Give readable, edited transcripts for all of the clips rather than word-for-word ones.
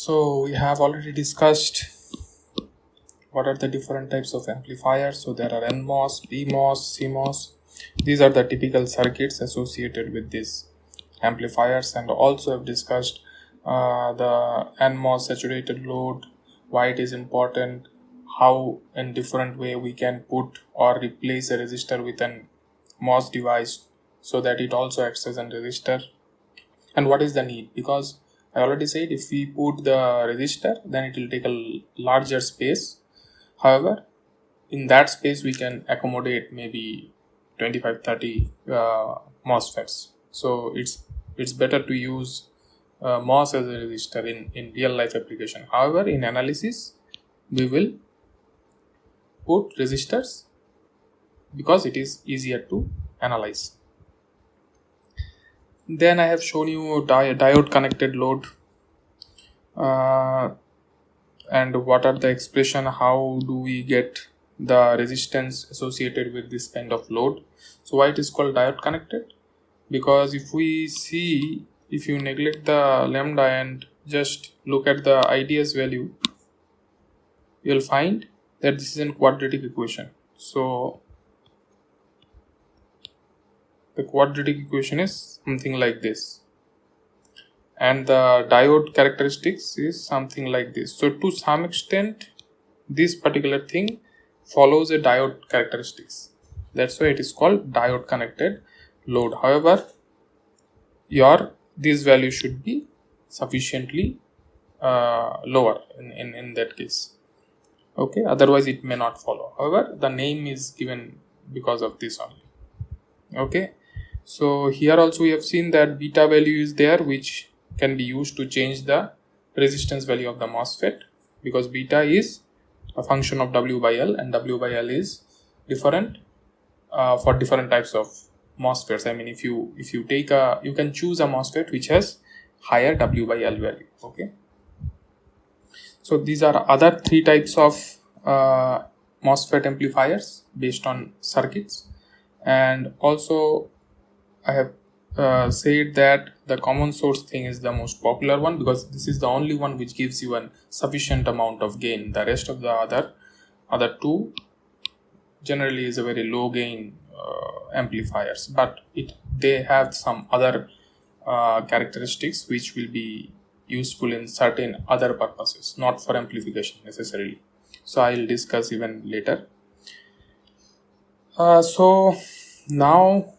So we have already discussed what are the different types of amplifiers. So there are NMOS, PMOS, CMOS. These are the typical circuits associated with these amplifiers, and also have discussed the NMOS saturated load, why it is important, how in different way we can put or replace a resistor with an MOS device so that it also acts as a resistor, and what is the need, because I already said if we put the resistor then it will take a larger space. However, in that space we can accommodate maybe 25-30 MOSFETs. So it's better to use MOS as a resistor in real life application. However, in analysis we will put resistors because it is easier to analyze. Then I have shown you diode connected load, and what are the expression, how do we get the resistance associated with this kind of load. So why it is called diode connected? Because if you neglect the lambda and just look at the IDS value, you will find that this is a quadratic equation. So the quadratic equation is something like this, and the diode characteristics is something like this. So to some extent this particular thing follows a diode characteristics. That's why it is called diode connected load. However, this value should be sufficiently lower in that case. Okay, otherwise it may not follow. However, the name is given because of this only. Okay, so here also we have seen that beta value is there, which can be used to change the resistance value of the MOSFET, because beta is a function of W by L, and W by L is different for different types of MOSFETs. I mean, if you you can choose a MOSFET which has higher W by L value. Okay, so these are other three types of MOSFET amplifiers based on circuits. And also I have said that the common source thing is the most popular one, because this is the only one which gives you a sufficient amount of gain. The rest of the other two generally is a very low gain amplifiers, but they have some other characteristics which will be useful in certain other purposes, not for amplification necessarily. So I will discuss even later. So now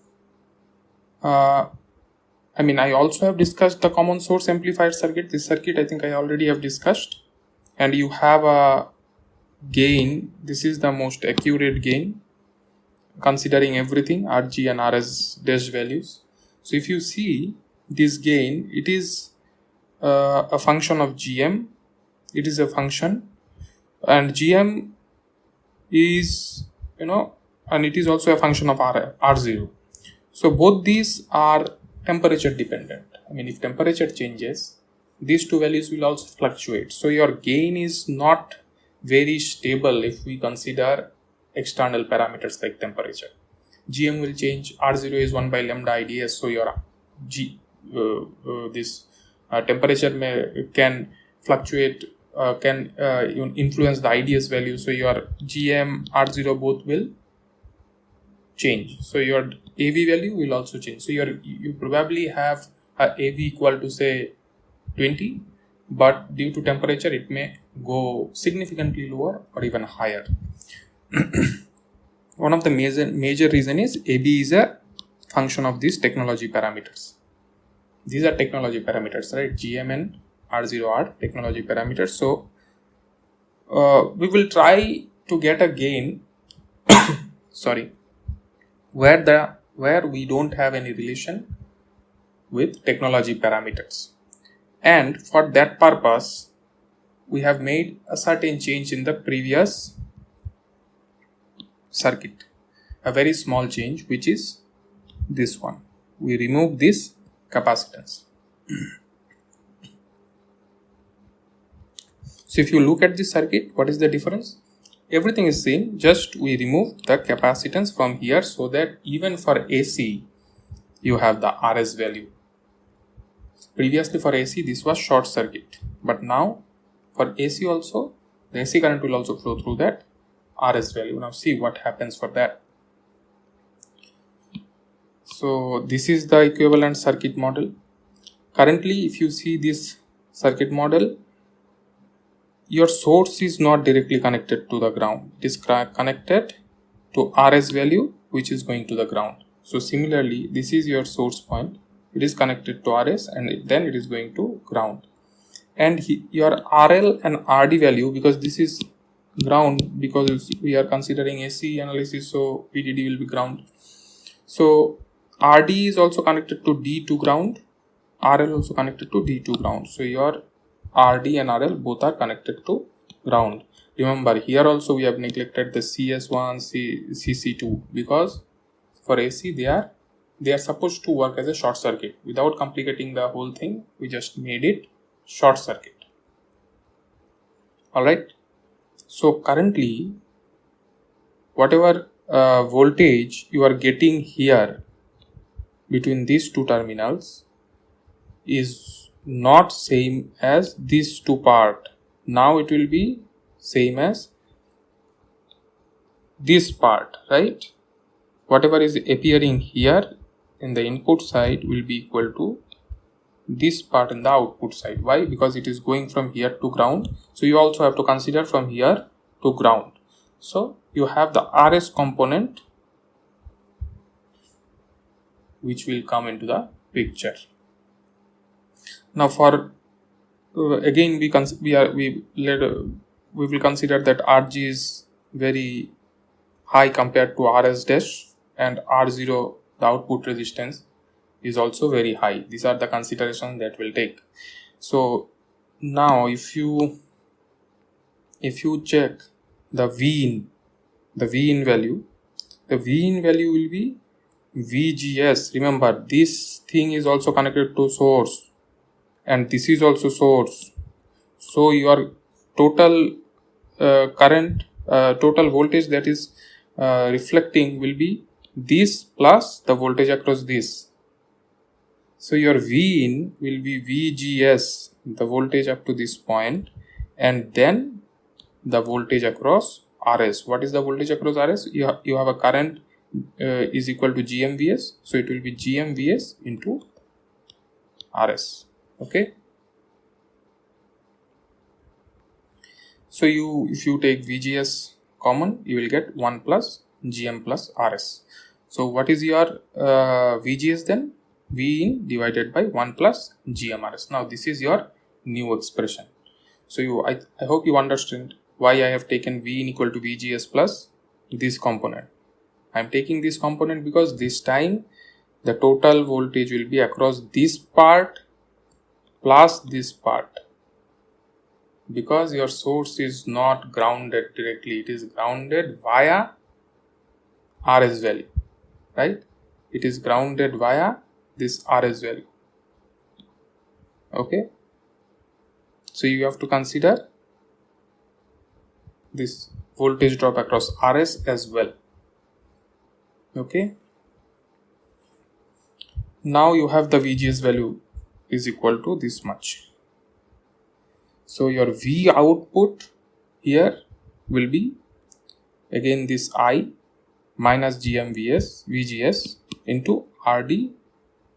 I also have discussed the common source amplifier circuit. This circuit I think I already have discussed, and you have a gain. This is the most accurate gain considering everything, RG and RS dash values. So if you see this gain, it is a function of GM. It is a function, and GM is and it is also a function of R0. So both these are temperature dependent. I mean, if temperature changes, these two values will also fluctuate. So your gain is not very stable if we consider external parameters like temperature. GM will change. R0 is 1 by lambda IDS. So your temperature can fluctuate, can influence the IDS value. So your GM, R0 both will change. So your AV value will also change. So you probably have a AV equal to say 20, but due to temperature it may go significantly lower or even higher. One of the major reason is AB is a function of these technology parameters. These are technology parameters, right? GM and R0 are technology parameters. So we will try to get a gain sorry, where we don't have any relation with technology parameters, and for that purpose we have made a certain change in the previous circuit, a very small change, which is this one. We remove this capacitance. So if you look at this circuit, what is the difference? Everything is same, just we remove the capacitance from here, so that even for AC you have the RS value. Previously for AC this was short circuit, But now for AC also, the AC current will also flow through that RS value. Now see what happens for that. So this is the equivalent circuit model. Currently, if you see this circuit model, your source is not directly connected to the ground. It is connected to RS value, which is going to the ground. So similarly, this is your source point. It is connected to RS and then it is going to ground. And your RL and RD value, because this is ground, because we are considering AC analysis, so VDD will be ground. So RD is also connected to D2 ground, RL also connected to D2 ground. So your RD and RL both are connected to ground. Remember, here also we have neglected the CS1, CC2, because for AC they are supposed to work as a short circuit. Without complicating the whole thing, we just made it short circuit. Alright. So currently, whatever voltage you are getting here between these two terminals is not same as these two part. Now it will be same as this part, right? Whatever is appearing here in the input side will be equal to this part in the output side. Why? Because it is going from here to ground. So you also have to consider from here to ground. So you have the RS component which will come into the picture. Now for again we will consider that RG is very high compared to RS dash, and R0, the output resistance, is also very high. These are the considerations that we'll take. So now if you check the V in value, the V in value will be VGS. Remember, this thing is also connected to source and this is also source. So your total current, total voltage that is reflecting will be this plus the voltage across this. So your V in will be VGS, the voltage up to this point, and then the voltage across RS. What is the voltage across RS? You have a current is equal to GMVS, so it will be GMVS into RS. Okay. So if you take VGS common, you will get 1 plus GM plus RS. So what is your VGS then? V in divided by 1 plus GMRS. Now this is your new expression. So I hope you understand why I have taken V in equal to VGS plus this component. I am taking this component because this time the total voltage will be across this part plus this part, because your source is not grounded directly, it is grounded via RS value, right? It is grounded via this RS value. Okay, so you have to consider this voltage drop across RS as well. Okay, now you have the VGS value is equal to this much. So your V output here will be again this I minus VGS into RD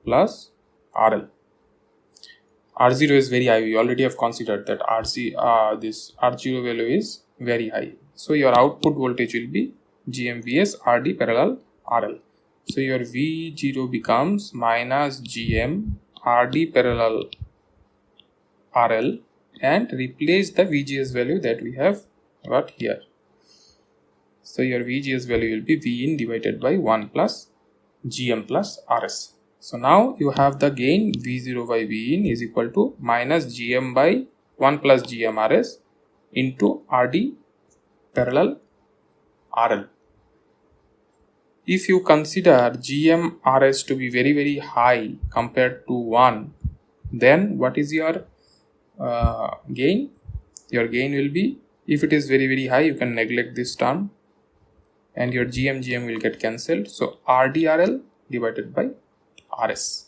plus RL. R0 is very high. We already have considered that this R0 value is very high. So your output voltage will be GMVS RD parallel RL. So your V0 becomes minus GM RD parallel RL, and replace the VGS value that we have got here. So your VGS value will be V in divided by 1 plus GM plus RS. So now you have the gain V0 by V in is equal to minus GM by 1 plus GM RS into RD parallel RL. If you consider GM RS to be very very high compared to 1, then what is your gain? Your gain will be, if it is very very high, you can neglect this term and your GM will get cancelled. So RDRL divided by RS.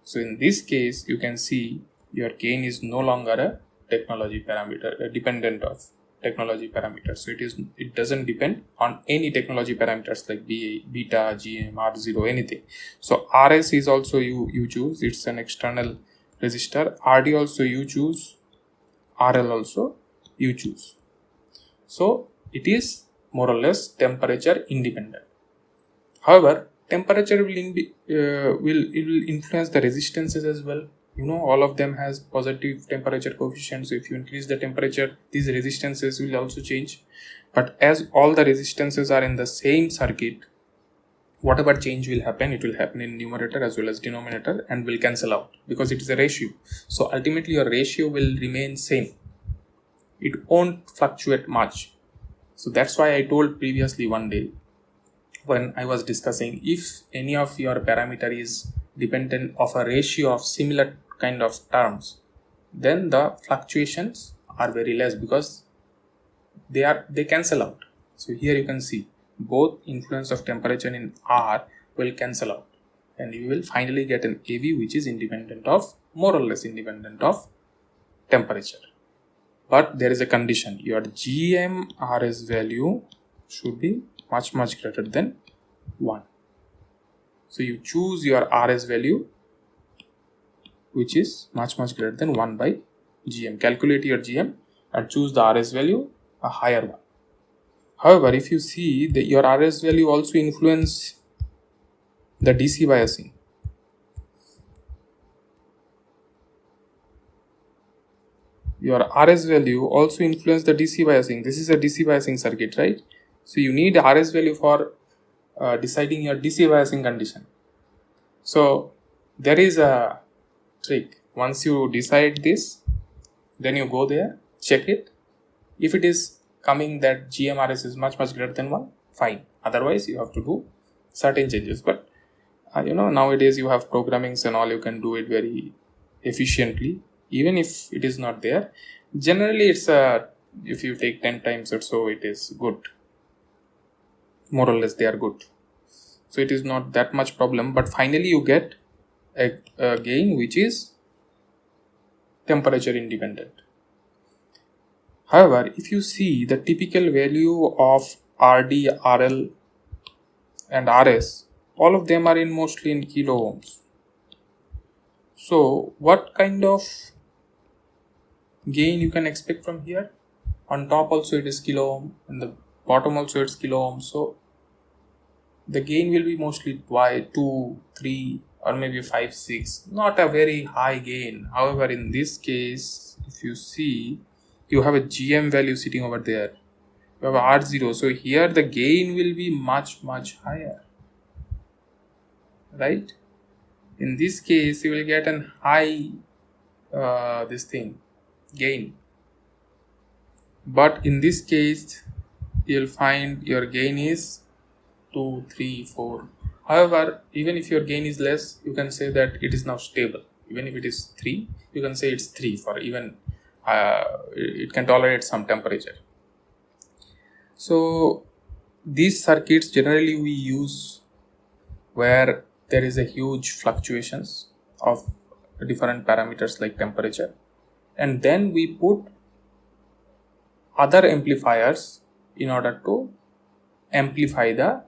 So in this case, you can see your gain is no longer a technology parameter, dependent of technology parameters. So it doesn't depend on any technology parameters like beta, GM, R0, anything. So RS is also you choose, it's an external resistor. RD also you choose, RL also you choose. So it is more or less temperature independent. However, temperature will influence the resistances as well. All of them has positive temperature coefficient. So if you increase the temperature, these resistances will also change. But as all the resistances are in the same circuit, whatever change will happen, it will happen in numerator as well as denominator and will cancel out because it is a ratio. So ultimately your ratio will remain same. It won't fluctuate much. So that's why I told previously one day when I was discussing, if any of your parameter is dependent of a ratio of similar kind of terms, then the fluctuations are very less because they cancel out. So here you can see both influence of temperature in R will cancel out and you will finally get an AV which is independent of, more or less independent of temperature. But there is a condition, your GMRS value should be much greater than 1. So you choose your RS value which is much greater than 1 by GM. Calculate your GM and choose the RS value, a higher one. However, if you see that your RS value also influence the DC biasing. Your RS value also influence the DC biasing. This is a DC biasing circuit, right? So you need RS value for deciding your DC biasing condition. So there is a trick. Once you decide this, then you go there, check it. If it is coming that GMRS is much greater than 1, fine. Otherwise you have to do certain changes. But nowadays you have programmings and all, you can do it very efficiently. Even if it is not there, generally it's if you take 10 times or so, it is good. More or less they are good. So it is not that much problem, but finally you get a gain which is temperature independent. However, if you see the typical value of RD, RL and RS, all of them are mostly in kilo ohms. So what kind of gain you can expect from here? On top also it is kilo ohm and the bottom also it's kilo ohm. So the gain will be mostly 2, 3 or maybe 5, 6. Not a very high gain. However, in this case, if you see, you have a GM value sitting over there. You have a R0. So here the gain will be much higher. Right? In this case, you will get an high gain. But in this case, you'll find your gain is 2, 3, 4. However, even if your gain is less, you can say that it is now stable. Even if it is 3, you can say it's 3 for even it can tolerate some temperature. So these circuits generally we use where there is a huge fluctuations of different parameters like temperature, and then we put other amplifiers in order to amplify the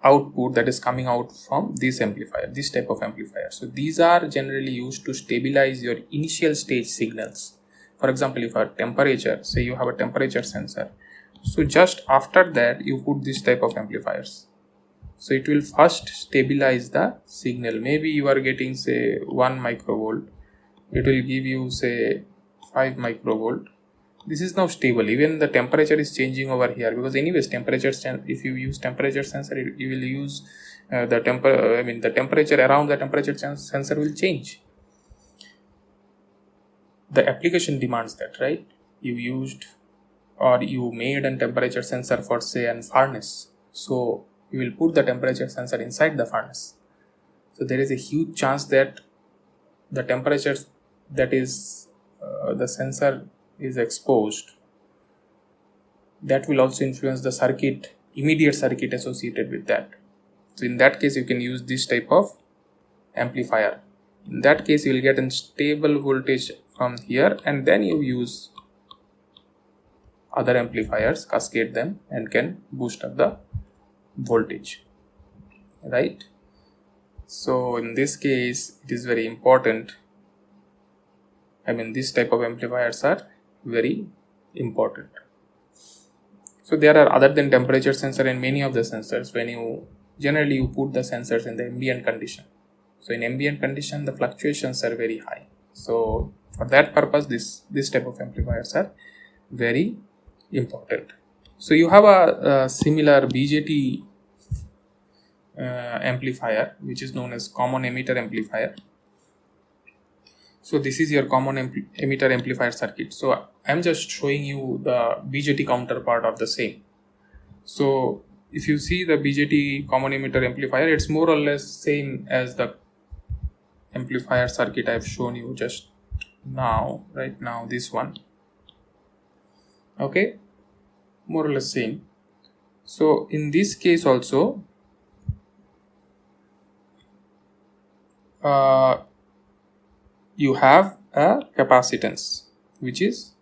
output that is coming out from this type of amplifier. So these are generally used to stabilize your initial stage signals. For example, if you have temperature, say you have a temperature sensor, so just after that you put this type of amplifiers. So it will first stabilize the signal. Maybe you are getting say 1 microvolt, it will give you say 5 microvolt. This is now stable. Even the temperature is changing over here because anyways if you use temperature sensor, you will use the temperature around the temperature sensor will change. The application demands that, right? You made a temperature sensor for say a furnace, so you will put the temperature sensor inside the furnace. So there is a huge chance that the temperature that is the sensor is exposed, that will also influence the immediate circuit associated with that. So in that case, you can use this type of amplifier In that case, you will get a stable voltage from here, and then you use other amplifiers, cascade them, and can boost up the voltage, right? So in this case, it is very important. I mean, this type of amplifiers are very important. So there are, other than temperature sensor and many of the sensors, when you generally you put the sensors in the ambient condition. So in ambient condition, the fluctuations are very high. So for that purpose, this type of amplifiers are very important. So you have a similar BJT amplifier, which is known as common emitter amplifier. So this is your common emitter amplifier circuit. So I am just showing you the BJT counterpart of the same. So if you see the BJT common emitter amplifier, it's more or less same as the amplifier circuit I have shown you just now, right now, this one. Okay, more or less same. So in this case also, you have a capacitance which is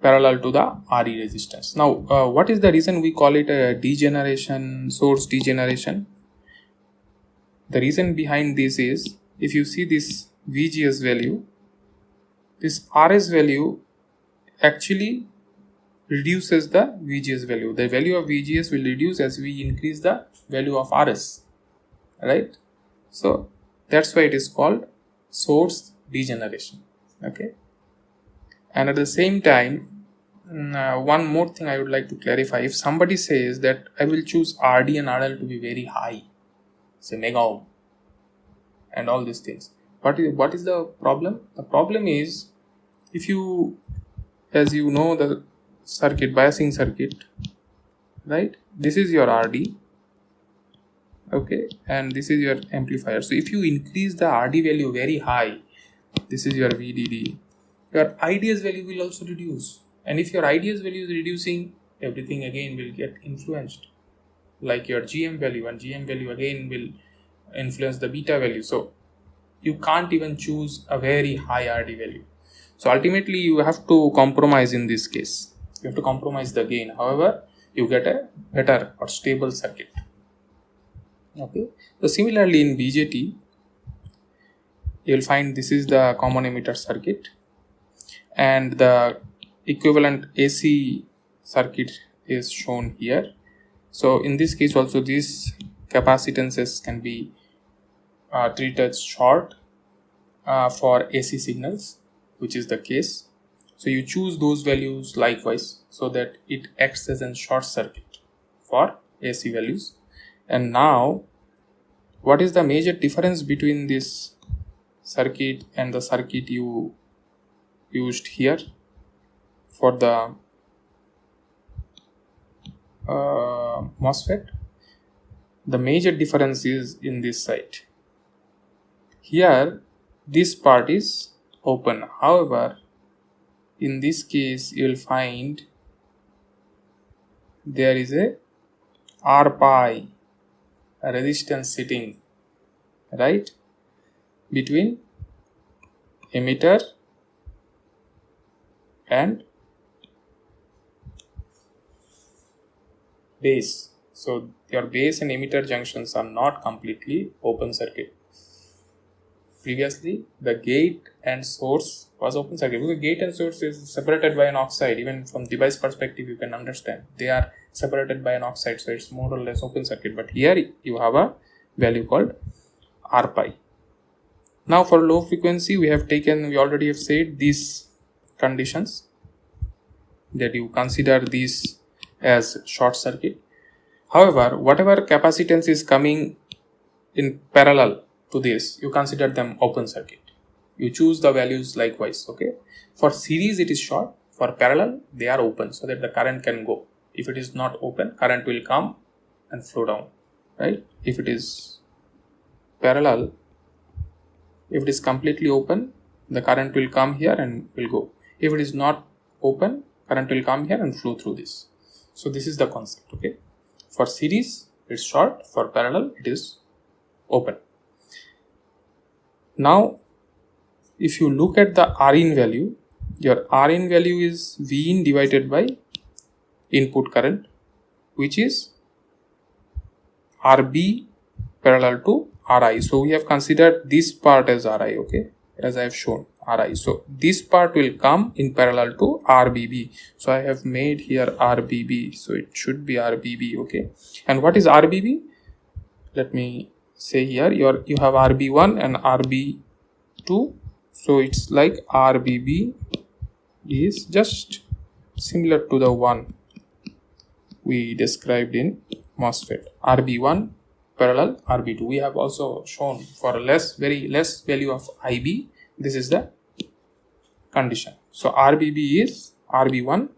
parallel to the RE resistance. Now, what is the reason we call it a degeneration, source degeneration? The reason behind this is, if you see this VGS value, this RS value actually reduces the VGS value. The value of VGS will reduce as we increase the value of RS, right? So that's why it is called source degeneration. Okay, and at the same time, one more thing I would like to clarify. If somebody says that I will choose RD and RL to be very high, say mega ohm and all these things, what is the problem? The problem is, if you, as you know, the circuit, biasing circuit, right, this is your RD, okay, and this is your amplifier. So if you increase the RD value very high, this is your VDD, your IDS value will also reduce, and if your IDS value is reducing, everything again will get influenced, like your GM value, and GM value again will influence the beta value. So you can't even choose a very high RD value. So ultimately you have to compromise in this case. You have to compromise the gain. However, you get a better or stable circuit. Okay. So similarly in BJT, you will find this is the common emitter circuit, and the equivalent AC circuit is shown here. So in this case also, these capacitances can be treated short for AC signals, which is the case. So you choose those values likewise, so that it acts as a short circuit for AC values. And now, what is the major difference between this circuit and the circuit you used here for the MOSFET? The major difference is in this side. Here, this part is open. However, in this case, you will find there is a R pi, a resistance sitting, right, between emitter and base. So your base and emitter junctions are not completely open circuit. Previously, the gate and source was open circuit, because gate and source is separated by an oxide. Even from device perspective, you can understand they are separated by an oxide, so it's more or less open circuit. But here you have a value called R pi. Now for low frequency, we already have said these conditions, that you consider these as short circuit. However, whatever capacitance is coming in parallel to this, you consider them open circuit. You choose the values likewise. Okay, for series it is short, for parallel they are open, so that the current can go. If it is not open, current will come and flow down, right? If it is parallel, if it is completely open, the current will come here and will go. If it is not open, current will come here and flow through this. So this is the concept. Okay, for series it's short, for parallel it is open. Now if you look at the Rin value, your Rin value is Vin divided by input current, which is RB parallel to Ri. So we have considered this part as Ri, okay, as I have shown Ri. So this part will come in parallel to RBB. So I have made here RBB. So it should be RBB, okay. And what is RBB? Let me say here, you have RB1 and RB2. So it's like RBB is just similar to the one we described in MOSFET. RB1 parallel RB2. We have also shown for very less value of IB, this is the condition. So RBB is RB1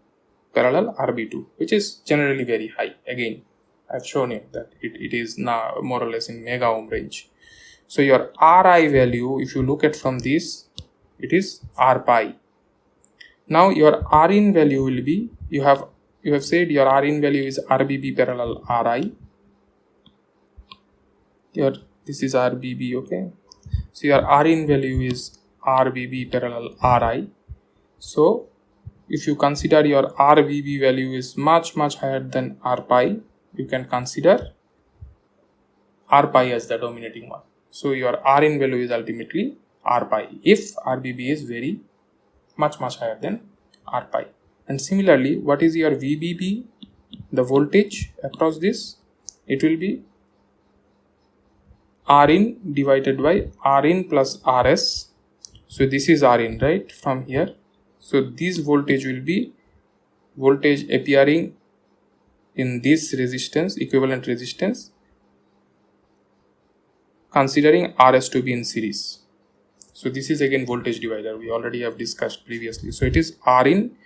parallel RB2, which is generally very high. Again, I've shown you that it is now more or less in mega ohm range. So your Ri value, if you look at from this, it is R pi. Now your Rin value will be, you have said your Rin value is RBB parallel Ri. This is RBB, okay. So your Rin value is RBB parallel Ri. So if you consider your RBB value is much higher than R pi, you can consider R pi as the dominating one. So your Rin value is ultimately R pi if RBB is very much higher than R pi. And similarly, what is your VBB, the voltage across this? It will be Rin divided by Rin plus Rs. So this is Rin, right, from here. So this voltage will be voltage appearing in this resistance, equivalent resistance, considering Rs to be in series. So this is again voltage divider, we already have discussed previously. So it is Rin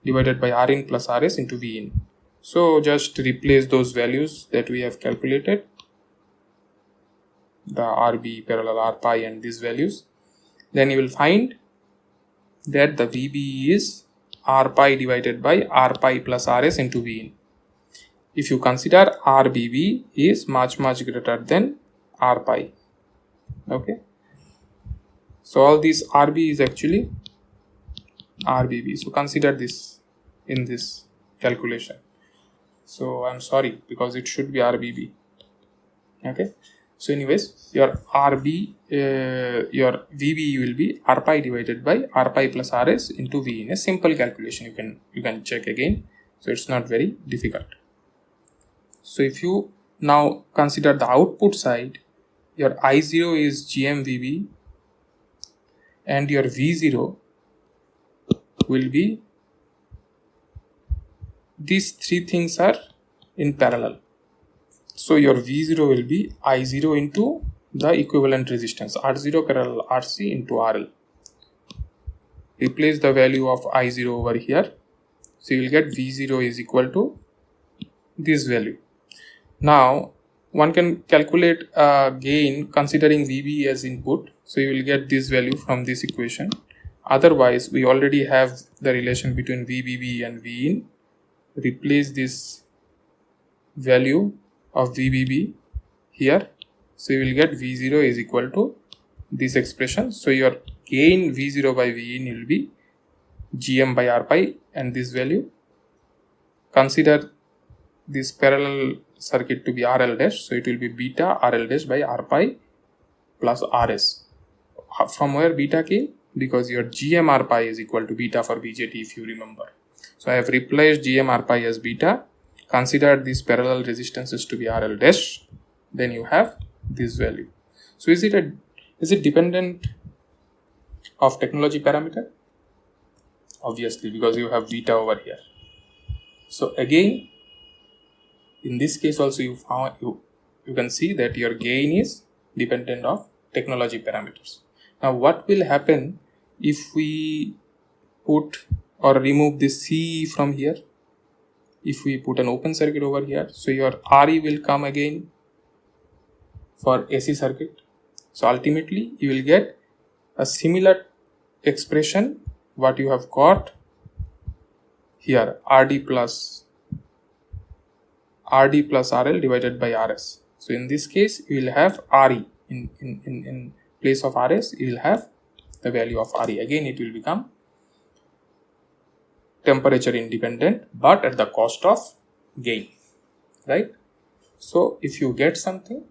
divided by Rin plus Rs into Vin. So just replace those values that we have calculated, the RB parallel R pi and these values. Then you will find that the VB is R pi divided by R pi plus Rs into Vin. If you consider RBB is much greater than R pi, okay. So all this RB is actually RBB. So consider this in this calculation. So I'm sorry, because it should be RBB, okay. So anyways, your your VB will be R pi divided by R pi plus Rs into V in a simple calculation. You can check again. So it's not very difficult. So if you now consider the output side, your I0 is GMVB and your V0 will be, these three things are in parallel. So your V0 will be I0 into the equivalent resistance R0 parallel RC into RL. Replace the value of I0 over here. So you will get V0 is equal to this value. Now one can calculate gain considering VB as input. So you will get this value from this equation. Otherwise, we already have the relation between VBB and Vin. Replace this value of VBB here. So you will get V0 is equal to this expression. So your gain V0 by Vin will be GM by R pi and this value. Consider this parallel circuit to be RL dash. So it will be beta RL dash by R pi plus RS. From where beta came? Because your GM R pi is equal to beta for BJT, if you remember. So I have replaced GM R pi as beta. Consider these parallel resistances to be RL dash. Then you have this value. So is it dependent of technology parameter? Obviously, because you have beta over here. So again, in this case also you can see that your gain is dependent of technology parameters. Now what will happen if we put or remove this C from here? If we put an open circuit over here, so your RE will come again for AC circuit. So ultimately you will get a similar expression what you have got here, RD plus RL divided by RS. So in this case you will have RE in place of RS, you will have the value of RE. Again, it will become temperature independent, but at the cost of gain, right? So if you get something,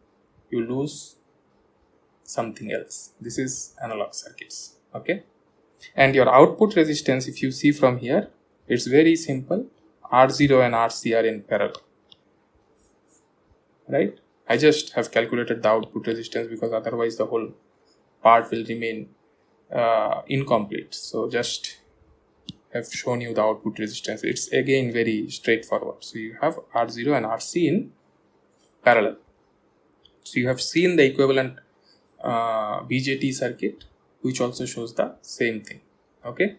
you lose something else. This is analog circuits, okay? And your output resistance, if you see from here, it's very simple. R0 and RC are in parallel, right? I just have calculated the output resistance because otherwise the whole part will remain incomplete. So just have shown you the output resistance. It's again very straightforward. So you have R0 and RC in parallel. So you have seen the equivalent BJT circuit, which also shows the same thing, okay?